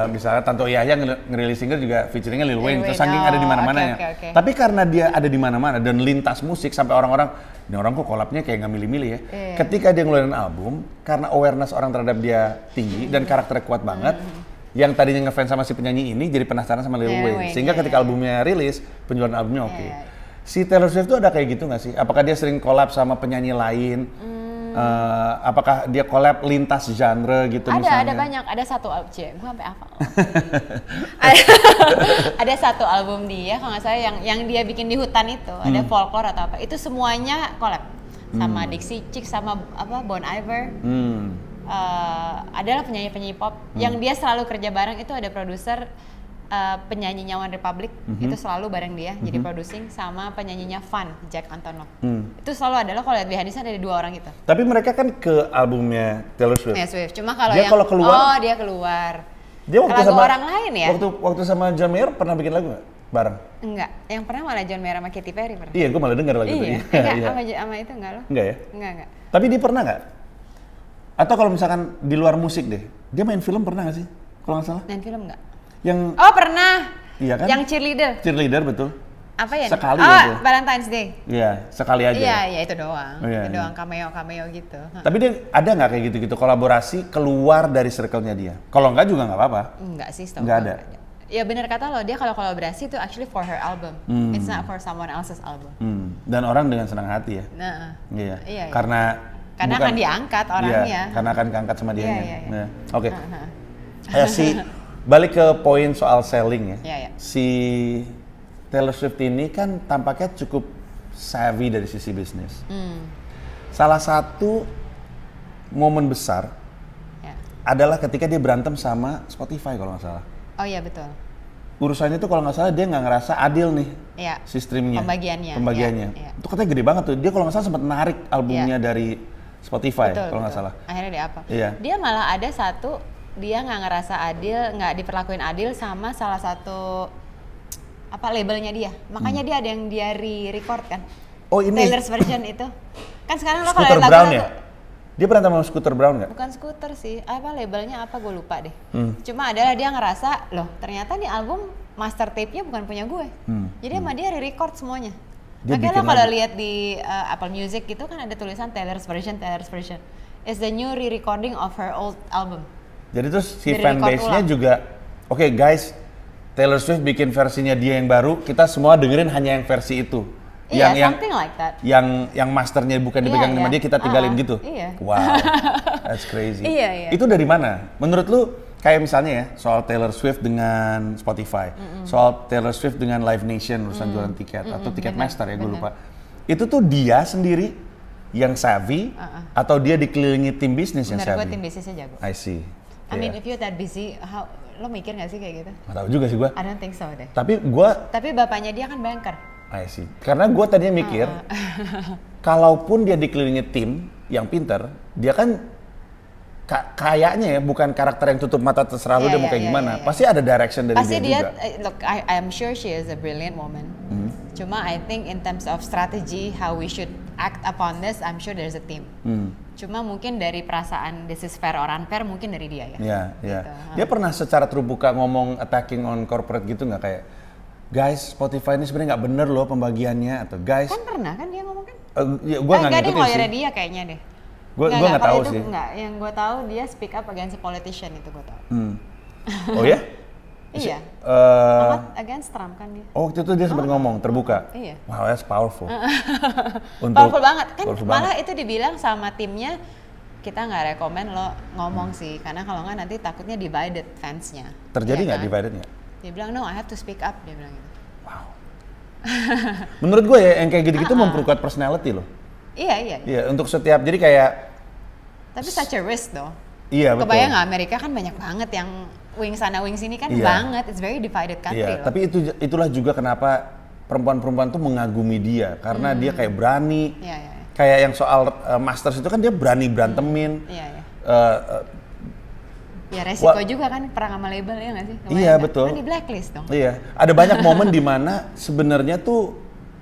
misalnya Tanto Yahya ngerilis single juga featuringnya Lil Wayne. Terus saking ada di mana-mananya. Tapi karena dia ada di mana-mana dan lintas musik sampai orang-orang, ini orang kok collabnya kayak nggak milih-milih ya. Ketika dia ngeluarin album, karena awareness orang terhadap dia tinggi dan karakternya kuat banget, yang tadinya ngefans sama si penyanyi ini jadi penasaran sama Lil Wayne. Sehingga ketika albumnya rilis, penjualan albumnya oke. Si Taylor Swift tuh ada kayak gitu nggak sih? Apakah dia sering collab sama penyanyi lain? Apakah dia collab lintas genre gitu misalnya? Ada banyak. Ada satu album, gue sampai hafal. Ada satu album dia, kalau nggak salah yang dia bikin di hutan itu, ada folklore atau apa. Itu semuanya collab sama Dixie Chicks sama Bon Iver. Adalah penyanyi pop yang dia selalu kerja bareng. Itu ada produser penyanyinya One Republic, itu selalu bareng dia jadi producing, sama penyanyinya Fun, Jack Antonoff. Itu selalu adalah kalau lihat behind the scene ada dua orang gitu. Tapi mereka kan ke albumnya Taylor Swift. Swift. Cuma kalau dia kalau keluar, dia keluar. Dia waktu lagu sama orang lain ya? Waktu sama John Mayer pernah bikin lagu nggak bareng? Enggak. Yang pernah malah John Mayer sama Katy Perry pernah. Iya, gue malah dengar lagu itu. Enggak, sama itu enggak loh. Enggak ya? Enggak. Tapi dia pernah nggak? Atau kalau misalkan di luar musik deh, dia main film pernah nggak sih? Kalau nggak salah? Main film nggak? Oh pernah. Iya kan? Yang cheerleader. Cheerleader betul. Apa ya? Sekali aja. Valentine's Day. Iya, sekali aja. Iya, itu doang. Itu doang cameo gitu. Tapi dia ada nggak kayak gitu-gitu kolaborasi keluar dari circle-nya dia? Kalau nggak juga nggak apa-apa. Enggak sih, setahu nggak ada. Ya benar kata lo, dia kalau kolaborasi itu actually for her album. It's not for someone else's album. Dan orang dengan senang hati ya. Nah. Iya. Karena akan diangkat orangnya. Iya, karena akan diangkat sama dia. Iya. Oke. Balik ke poin soal selling ya. Iya. Si Taylor Swift ini kan tampaknya cukup savvy dari sisi bisnis. Salah satu momen besar adalah ketika dia berantem sama Spotify kalau nggak salah. Oh iya betul. Urusannya tuh kalau nggak salah dia nggak ngerasa adil nih si streamingnya. Pembagiannya. Ya. Itu katanya gede banget tuh. Dia kalau nggak salah sempat narik albumnya dari Spotify kalau nggak salah. Akhirnya dia apa? Iya. Dia malah ada satu, dia nggak ngerasa adil, nggak diperlakuin adil sama salah satu labelnya dia. Makanya dia ada yang dia re-record kan. Oh ini. Taylor's version itu. Kan sekarang lo kalau Scooter lihat Brown lagu ya? Dia pernah sama Scooter Brown nggak? Bukan Scooter sih, labelnya apa gue lupa deh. Cuma adalah dia ngerasa, loh ternyata nih album master tape-nya bukan punya gue. Jadi sama dia re-record semuanya. Makanya lo kalau lihat di Apple Music gitu kan ada tulisan Taylor's version. It's the new re-recording of her old album. Jadi terus si fanbase-nya juga, oke guys, Taylor Swift bikin versinya dia yang baru, kita semua dengerin hanya yang versi itu. Something like that. Yang masternya bukan dipegang sama dia, kita tinggalin gitu. Wow, that's crazy. Itu dari mana? Menurut lu, kayak misalnya ya, soal Taylor Swift dengan Spotify, soal Taylor Swift dengan Live Nation, urusan jualan tiket, atau Ticketmaster ya, gue lupa. Itu tuh dia sendiri yang savvy, atau dia dikelilingi tim bisnis yang savvy? Menurut gue tim bisnisnya jago. I see. I mean, if you're that busy, lo mikir gak sih kayak gitu? Gak tau juga sih gue. I don't think so deh. Tapi bapaknya dia kan banker. I see. Karena gue tadinya mikir, kalaupun dia dikelilingi tim yang pinter, dia kan kayaknya ya bukan karakter yang tutup mata terserah lu dia mau kayak gimana. Pasti ada direction dari dia juga. Look, I'm sure she is a brilliant woman. Cuma I think in terms of strategy, how we should act upon this, I'm sure there's a team. Cuma mungkin dari perasaan this is fair or unfair, mungkin dari dia ya. Iya. Gitu. Dia pernah secara terbuka ngomong attacking on corporate gitu nggak, kayak guys, Spotify ini sebenarnya nggak bener loh pembagiannya, atau guys. Kan pernah kan dia ngomong kan? Ya, gue nggak ngikutin sih. Enggak, dia kayaknya deh. Gue nggak tahu sih. Enggak, yang gue tahu dia speak up against politician itu gue tahu. Oh ya? Iya. Against Trump kan dia. Oh waktu itu dia sempat ngomong terbuka. Iya. Wow, that's powerful. Powerful banget kan? Malah itu dibilang sama timnya, kita nggak rekomen lo ngomong sih, karena kalau nggak nanti takutnya divided fansnya. Terjadi nggak divided nggak? Dia bilang no, I have to speak up, dia bilang gitu. Wow. Menurut gue ya yang kayak gitu-gitu memperkuat personality loh. Iya. Iya, untuk setiap, jadi kayak. Tapi such a risk though. Iya betul. Kebayang nggak, Amerika kan banyak banget yang wing sana wing sini kan banget, it's very divided country loh. Tapi itulah juga kenapa perempuan-perempuan tuh mengagumi dia, karena dia kayak berani. Kayak yang soal Masters itu kan dia berani berantemin. Ya resiko juga kan perang sama label ya nggak sih? Iya betul. Kan di blacklist dong. Iya, ada banyak momen di mana sebenarnya tuh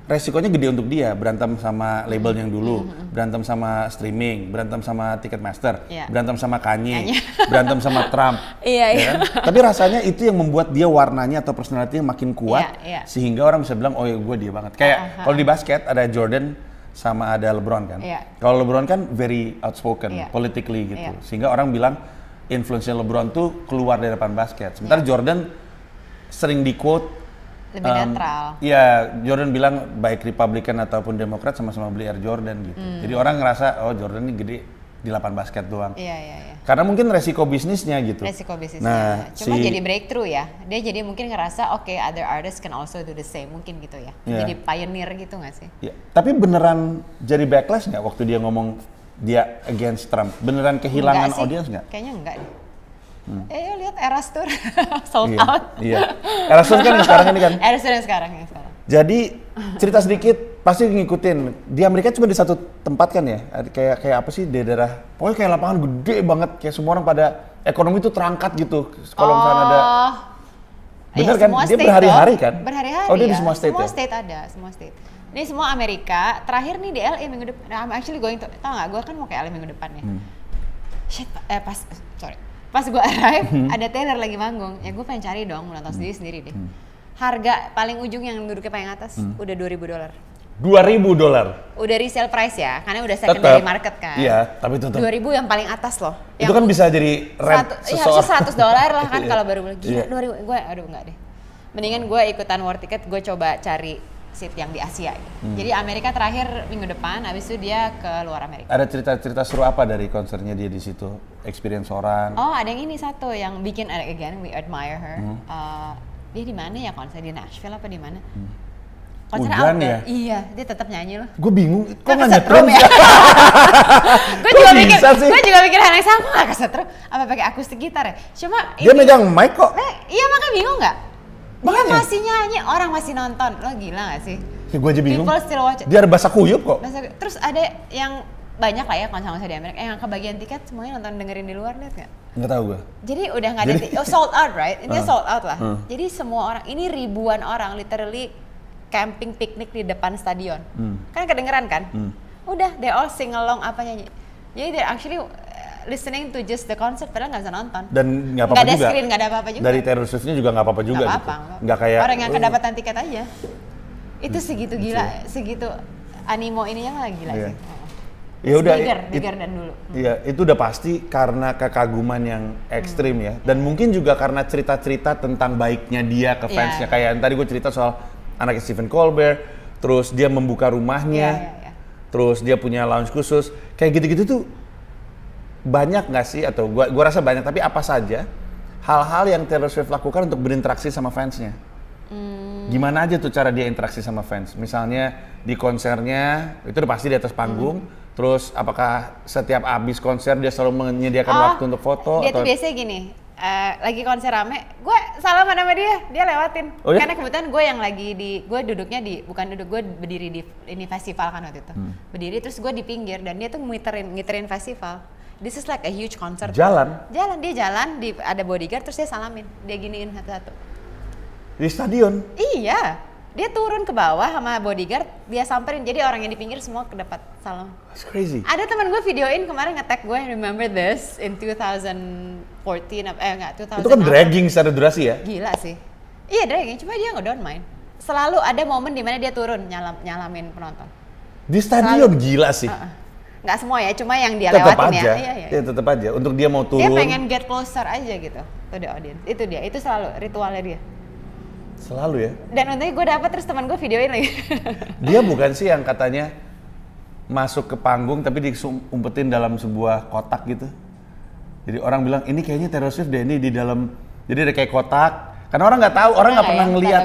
resikonya gede untuk dia, berantem sama label yang dulu, berantem sama streaming, berantem sama Ticketmaster, berantem sama Kanye, berantem sama Trump. Iya. Kan? Tapi rasanya itu yang membuat dia warnanya atau personality-nya makin kuat, sehingga orang bisa bilang, oh ya gue dia banget. Kayak kalau di basket ada Jordan sama ada LeBron kan. Kalau LeBron kan very outspoken, politically gitu, sehingga orang bilang influence LeBron tuh keluar dari depan basket. Sementara Jordan sering di-quote lebih netral. Iya, Jordan bilang baik Republican ataupun Demokrat sama-sama beli Air Jordan gitu. Jadi orang ngerasa oh Jordan ini gede di lapangan basket doang. Iya. Karena mungkin resiko bisnisnya gitu. Resiko bisnisnya. Cuma jadi breakthrough ya. Dia jadi mungkin ngerasa oke, other artists can also do the same, mungkin gitu ya. Jadi pioneer gitu nggak sih? Iya. Tapi beneran jadi backlash nggak waktu dia ngomong dia against Trump? Beneran kehilangan audiens nggak? Kayaknya enggak deh. Lihat Eras Tour sold out. Iya. Eras Tour kan sekarang ini kan. Eras Tour yang sekarang. Jadi cerita sedikit pasti ngikutin. Di Amerika cuma di satu tempat kan ya. Kayak apa sih di daerah. Pokoknya kayak lapangan gede banget. Kayak semua orang pada ekonomi tuh terangkat gitu. Kalau misalnya ada. Bener kan? Dia berhari-hari kan? Berhari-hari. Oh dia di semua state ya? Semua state ada, semua state. Ini semua Amerika. Terakhir nih di LA minggu depan. I'm actually going to. Tau nggak? Gue kan mau ke LA minggu depan ya. Shit. Pas gue arrive, ada Taylor lagi manggung. Ya gue pengen cari dong, nonton sendiri deh. Harga paling ujung yang duduknya paling atas, udah $2,000. $2,000? Udah resale price ya, karena udah secondary market kan. Iya, tapi itu 2.000 yang paling atas loh. Itu kan bisa jadi rent seseorang. $100 lah kan kalau baru beli. Gila, 2.000, gue aduh enggak deh. Mendingan gue ikutan war ticket, gue coba cari seat yang di Asia. Jadi Amerika terakhir minggu depan, habis itu dia ke luar Amerika. Ada cerita-cerita seru apa dari konsernya dia di situ? Experience orang? Oh, ada yang ini satu yang bikin again we admire her. dia di mana ya konser, di Nashville apa di mana? Konser Hujan outdoor. ya? Iya, dia tetap nyanyi loh. Gue bingung, kok nggak kesetrum nyetrum ya? Gue juga mikir hal yang sama, kok nggak kesetrum? Apa pakai akustik gitar ya? Cuma dia megang mic kok. Iya, makanya bingung nggak? Dia Makanya. masih nyanyi, orang masih nonton. Lo gila nggak sih? Ya, gue aja bingung. People still watch it. Dia ada bahasa kuyup kok. Terus ada yang banyak lah ya konser-konser di Amerika yang kebagian tiket semuanya nonton dengerin di luar, lihat nggak? Nggak tahu gue. Jadi udah nggak ada sold out, right? Ini sold out lah. Jadi semua orang, ini ribuan orang literally camping piknik di depan stadion. Kan kedengeran kan? Udah, they all sing along apa nyanyi. Jadi they're actually listening to just the concert, padahal nggak bisa nonton. Dan nggak apa-apa juga. Nggak ada screen, nggak ada apa-apa juga. Dari Taylor Swift-nya juga nggak apa-apa juga Nggak gitu. apa-apa. Nggak kayak orang yang kedapatan tiket aja. Itu segitu gila, segitu animo ininya malah gila sih. Ya udah, bigger dan dulu. Iya, itu udah pasti karena kekaguman yang ekstrim ya. Dan mungkin juga karena cerita-cerita tentang baiknya dia ke fansnya. Kayak tadi gue cerita soal anaknya Stephen Colbert, terus dia membuka rumahnya, terus dia punya lounge khusus. Kayak gitu-gitu tuh banyak nggak sih? Atau gua rasa banyak, tapi apa saja hal-hal yang Taylor Swift lakukan untuk berinteraksi sama fansnya? Gimana aja tuh cara dia interaksi sama fans? Misalnya di konsernya, itu udah pasti di atas panggung. Terus apakah setiap abis konser dia selalu menyediakan waktu untuk foto? Dia tuh biasanya gini, lagi konser rame, gue salaman sama dia lewatin. Oh, ya? Karena kebetulan gue yang lagi gue duduknya gue berdiri di ini festival kan waktu itu. Berdiri terus gue di pinggir dan dia tuh ngiterin festival. This is like a huge concert. Jalan, dia jalan, ada bodyguard terus dia salamin, dia giniin satu-satu. di stadion? Iya, dia turun ke bawah sama bodyguard, dia samperin, jadi orang yang di pinggir semua kedapat salam. That's crazy. Ada teman gue videoin kemarin nge-tag gue, remember this in 2014, 2000. Itu kan dragging secara durasi ya? Gila sih. Iya dragging, cuma dia nggak don't mind. Selalu ada momen dimana dia turun nyalamin penonton. Di stadion gila sih. Nggak semua ya, cuma yang dia Tetap lewatin aja. ya. Iya, tetap aja. Untuk dia mau turun. Dia pengen get closer aja gitu to the audience. Itu dia, itu selalu ritualnya dia. Selalu ya. Dan untungnya gue dapet terus teman gue videoin lagi. Dia bukan sih yang katanya masuk ke panggung tapi diumpetin dalam sebuah kotak gitu. Jadi orang bilang ini kayaknya Taylor Swift deh, ini di dalam. Jadi ada kayak kotak. Karena orang nggak tahu, orang nggak pernah ngelihat.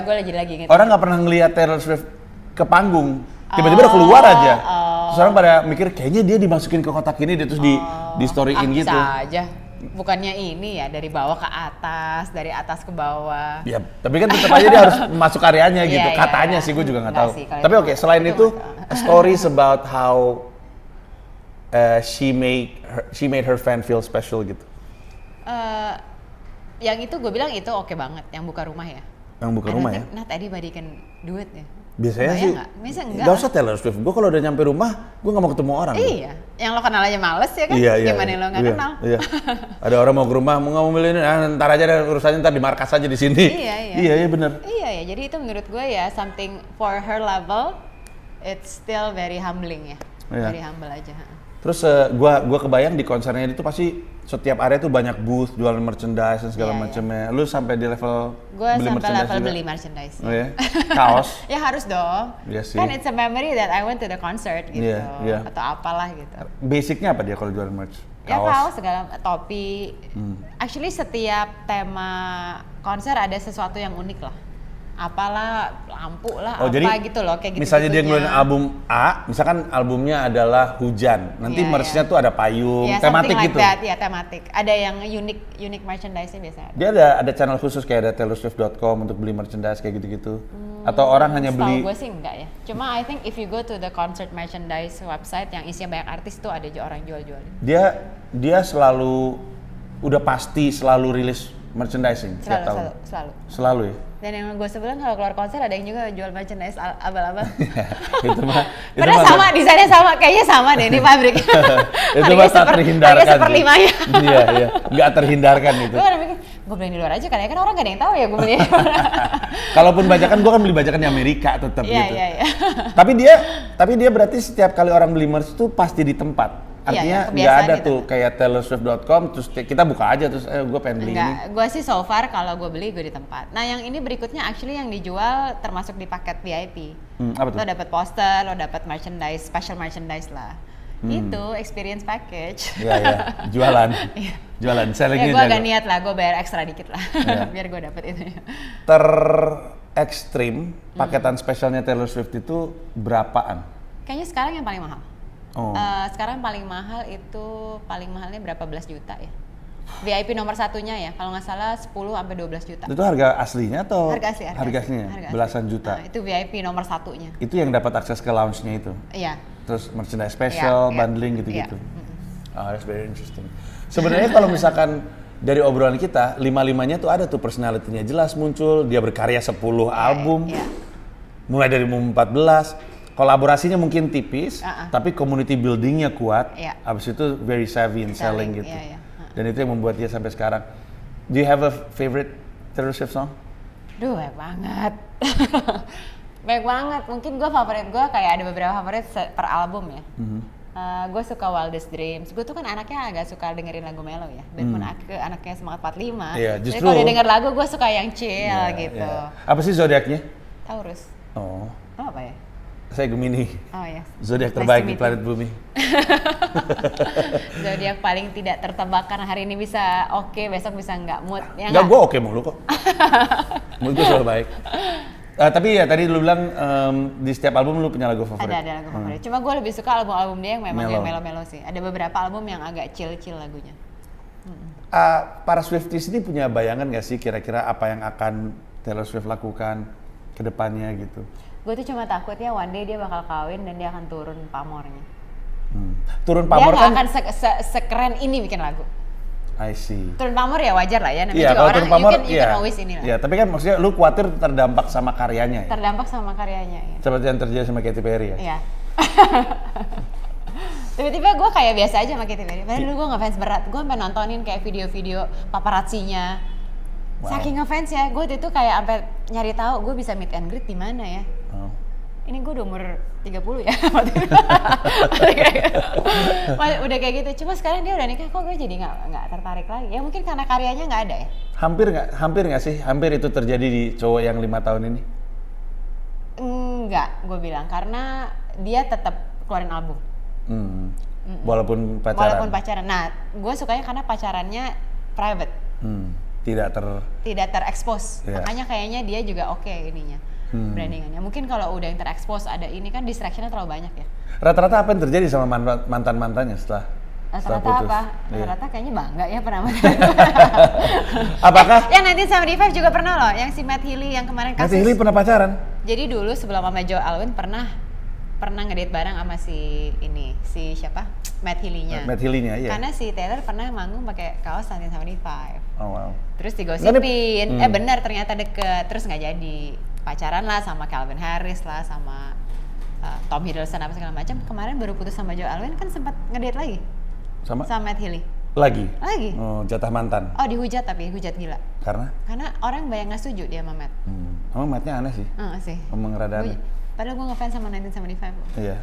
Orang nggak pernah ngelihat Taylor Swift ke panggung. Tiba-tiba udah keluar aja. Terus orang pada mikir kayaknya dia dimasukin ke kotak ini, dia terus di storyin gitu. Bisa aja. Bukannya ini ya dari bawah ke atas, dari atas ke bawah. Ya, tapi kan tetap aja dia harus masuk areanya gitu. Katanya sih gue juga nggak tahu. Tapi oke, selain itu stories about how she made her fan feel special gitu. Yang itu gue bilang itu oke banget, yang buka rumah ya. Yang buka rumah ya? Nah tadi badikan duit ya. Biasanya sih, enggak. Gak usah Taylor Swift. Gue kalau udah nyampe rumah, gue gak mau ketemu orang. Iya, yang lo kenal aja males ya kan? Iya, gimana lo gak kenal? Iya. Ada orang mau ke rumah, mau milih ini, ntar aja ada urusannya, ntar di markas aja di sini. Iya bener. Iya ya, jadi itu menurut gue ya something for her level, it's still very humbling ya. Very humble aja. Terus gue kebayang di konsernya itu pasti setiap area tuh banyak booth, jual merchandise dan segala macamnya. Lu sampai di level beli merchandise? Gue sampai level beli merchandise. Oh ya? Kaos? Ya harus dong. Iya sih. Kan it's a memory that I went to the concert gitu. Atau apalah gitu. Basicnya apa dia kalau jual merch? Ya kaos, segala topi. Actually setiap tema konser ada sesuatu yang unik lah. Apalah, lampu lah, apa jadi, gitu loh, kayak gitu. Misalnya dia ngeluarin album A, misalkan albumnya adalah hujan, nanti merch-nya tuh ada payung, tematik gitu. Iya, tematik. Ada yang unique merchandise-nya biasanya. Dia ada channel khusus kayak ada taylorswift.com untuk beli merchandise kayak gitu-gitu. Atau orang hanya beli. Gue sih enggak ya. Cuma I think if you go to the concert merchandise website yang isinya banyak artis tuh ada orang jual-jualin. Dia selalu udah pasti selalu rilis merchandising tiap tahun. Selalu ya. Dan yang gue sebelum kalau keluar konser ada yang juga jual merchandise abal-abal. Itu mah. Padahal sama, desainnya sama, kayaknya sama deh ini pabrik. Itu mah tak terhindarkan. Harga 1/5-nya. Iya, nggak terhindarkan itu. Gue beli di luar aja kali ya, kan orang gak ada yang tahu ya gue beli. Kalaupun bajakan, gue kan beli bajakan di Amerika tetap gitu. Iya. Tapi dia berarti setiap kali orang beli merch itu pasti di tempat. Artinya nggak ada tuh kayak taylorswift.com terus kita buka aja terus gue pengen beli ini. Gue sih so far kalau gue beli gue di tempat. Nah yang ini berikutnya actually yang dijual termasuk di paket VIP. Apa tuh? Lo dapat poster, lo dapat merchandise, special merchandise lah. Itu experience package. Iya, jualan. Jualan, sellingnya gue agak niat lah, gue bayar ekstra dikit lah, biar gue dapet itu. Ekstrim, paketan spesialnya Taylor Swift itu berapaan? Kayaknya sekarang yang paling mahal. Sekarang paling mahal itu, paling mahalnya berapa belas juta ya? VIP nomor satunya ya, kalau nggak salah 10-12 juta. Itu harga aslinya atau? Harga asli. Harga aslinya, belasan juta. Itu VIP nomor satunya. Itu yang dapat akses ke lounge-nya itu? Iya. Terus merchandise special, bundling gitu-gitu? That's very interesting. Sebenarnya kalau misalkan dari obrolan kita, 5-5-nya tuh ada tuh personality-nya jelas muncul, dia berkarya 10 album, mulai dari umur 14, kolaborasinya mungkin tipis, tapi community building-nya kuat, abis itu very savvy in selling gitu. Dan itu yang membuat dia sampai sekarang. Do you have a favorite Taylor Swift song? Duh, banyak banget. Banyak banget, mungkin favorit gue kayak ada beberapa favorit per album ya. Gue suka Wildest Dreams. Gue tuh kan anaknya agak suka dengerin lagu mellow ya. Biarpun anaknya Semangat 45. Iya, jadi kalau dia denger lagu gue suka yang chill gitu. Apa sih zodiaknya? Taurus. Oh apa ya? Saya Gemini. Oh ya. Zodiak terbaik di planet bumi. Zodiak paling tidak tertebak karena hari ini bisa oke, besok bisa nggak mood. Ya nggak, gue oke mulu kok. Mood gue selalu baik. Tapi ya tadi lu bilang di setiap album lu punya lagu favorit. Ada lagu favorit. Cuma gue lebih suka album-album dia yang memang yang melo-melo sih. Ada beberapa album yang agak chill-chill lagunya. Para Swifties ini punya bayangan nggak sih kira-kira apa yang akan Taylor Swift lakukan ke depannya gitu? Gue tuh cuma takutnya one day dia bakal kawin dan dia akan turun pamornya. Turun pamor dia kan? Dia nggak akan sekeren ini bikin lagu. I see. Turun pamor ya wajar lah ya, namanya juga kalau orang turun pamor, you can always ini lah. Iya, tapi kan maksudnya lu khawatir terdampak sama karyanya ya? Terdampak sama karyanya ya. Seperti yang terjadi sama Katy Perry ya? Iya. Tiba-tiba gue kayak biasa aja sama Katy Perry. Padahal dulu gue ngefans berat, gue sampai nontonin kayak video-video paparazzinya. Wow. Saking ngefans ya, gue itu kayak sampai nyari tahu gue bisa meet and greet di mana ya. Ini gue udah umur 30 ya. Udah kayak gitu. Cuma sekarang dia udah nikah, kok gue jadi nggak tertarik lagi. Ya mungkin karena karyanya nggak ada ya. Hampir nggak sih? Hampir itu terjadi di cowok yang 5 tahun ini? Enggak, gue bilang karena dia tetap keluarin album. Walaupun pacaran. Nah, gue sukanya karena pacarannya private. Tidak terekspos. Makanya kayaknya dia juga oke ininya. Brandingannya. Mungkin kalau udah yang terekspos ada ini kan distractionnya terlalu banyak ya. Rata-rata apa yang terjadi sama mantan-mantannya setelah putus? Rata-rata kayaknya bangga ya pernah. Apakah? Yang 1975 juga pernah loh, yang si Matt Healy yang kemarin kasus. Matt Healy pernah pacaran? Jadi dulu sebelum sama Joe Alwyn pernah ngedate bareng sama si siapa? Matt Healy-nya. Matt Healy-nya, iya. Karena si Taylor pernah manggung pakai kaos 1975. Oh wow. Terus digosipin, benar ternyata deket, terus nggak jadi. Pacaran lah sama Calvin Harris lah, sama Tom Hiddleston apa segala macam. Kemarin baru putus sama Joe Alwyn, kan sempat ngedate lagi sama Matt Healy. Lagi? Oh, jatah mantan? Oh, dihujat tapi hujat gila. Karena orang banyak nggak setuju dia sama Matt. Emang Mattnya aneh sih? Sih. Emang rada aneh. Padahal gue ngefans sama 1975. Iya.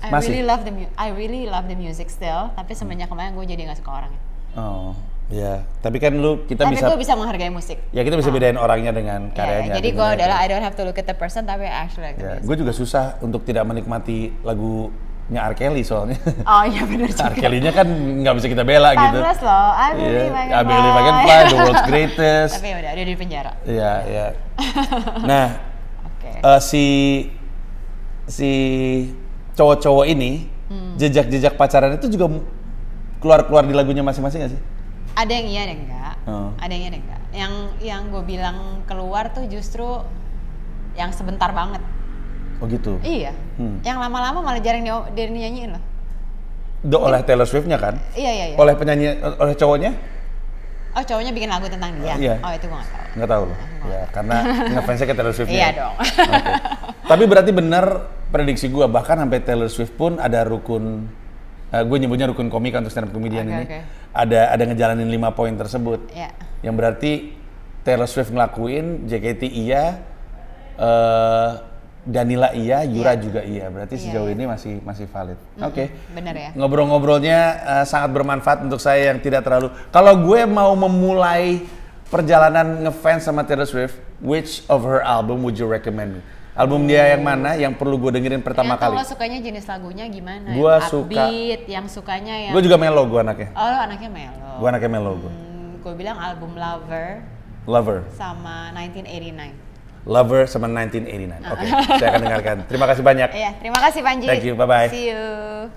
I really love the music still, tapi semenjak kemarin gue jadi nggak suka orangnya. Oh. Iya, tapi kan Tapi gue bisa menghargai musik. Ya kita bisa bedain orangnya dengan karyanya. Jadi gue adalah I don't have to look at the person, tapi I actually like the music. Gue juga susah untuk tidak menikmati lagunya R. Kelly soalnya. Oh iya benar juga. R. Kelly-nya kan nggak bisa kita bela gitu. Timeless loh, I believe I can fly, the world's greatest. Tapi udah, dia di penjara. Iya. Nah, si cowok-cowok ini, jejak-jejak pacaran itu juga keluar di lagunya masing-masing nggak sih? Ada yang iya, ada yang enggak. Ada yang iya, ada yang enggak. Yang gue bilang keluar tuh justru yang sebentar banget. Oh gitu? Iya. Yang lama-lama malah jarang dia nyanyiin loh. Oleh Taylor Swift-nya kan? Iya. Oleh oleh cowoknya? Oh, cowoknya bikin lagu tentang dia? Iya. Oh, itu gue nggak tahu. Nggak tahu loh. Ya, karena ngefansnya ke Taylor Swift-nya. Iya dong. Okay. Tapi berarti benar prediksi gue, bahkan sampai Taylor Swift pun ada rukun, gue nyebutnya rukun komika untuk stand up comedian ini. Ada ngejalanin 5 poin tersebut. Yeah. Yang berarti Taylor Swift ngelakuin, JKT iya, Danila iya, Yura juga iya. Berarti sejauh ini masih valid. Oke. Benar ya. Ngobrol-ngobrolnya sangat bermanfaat untuk saya yang tidak terlalu. Kalau gue mau memulai perjalanan ngefans sama Taylor Swift, which of her album would you recommend me? Album dia yang mana yang perlu gue dengerin pertama kali? Lo sukanya jenis lagunya gimana? Gue suka upbeat, yang sukanya yang... Gue juga mellow gue anaknya. Oh, lo anaknya mellow. Gue anaknya mellow gue. Gue bilang album Lover sama 1989. Lover sama 1989. Oke, saya akan dengarkan. Terima kasih banyak. Iya, terima kasih Panji. Thank you, bye-bye. See you.